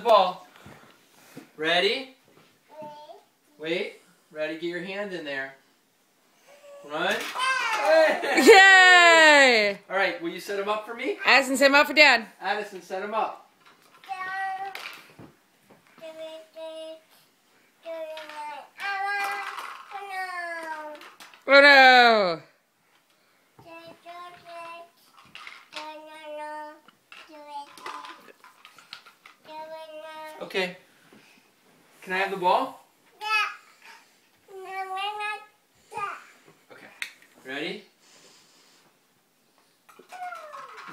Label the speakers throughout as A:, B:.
A: ball. Ready? Wait. Ready? Get your hand in there. Run.
B: Yay!
A: All right. Will you set him up for me?
B: Addison, set him up for Dad.
A: Addison, set him up.
B: Oh no!
A: Okay. Can I have the ball? Okay. Ready?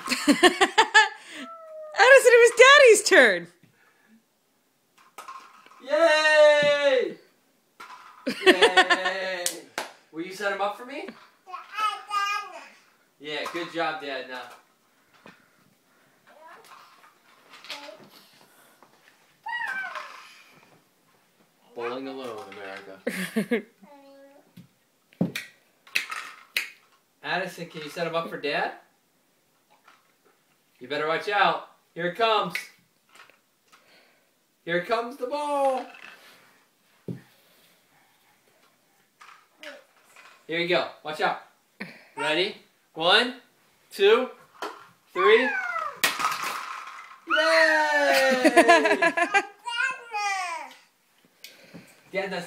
B: Addison, it was Daddy's turn.
A: Yay! Yay! Will you set him up for me? Yeah, good job, Dad. Now. Bowling alone, America. Addison, can you set him up for Dad? You better watch out. Here it comes. Here comes the ball. Here you go. Watch out. Ready? 1, 2, 3. Yay! Dad, that's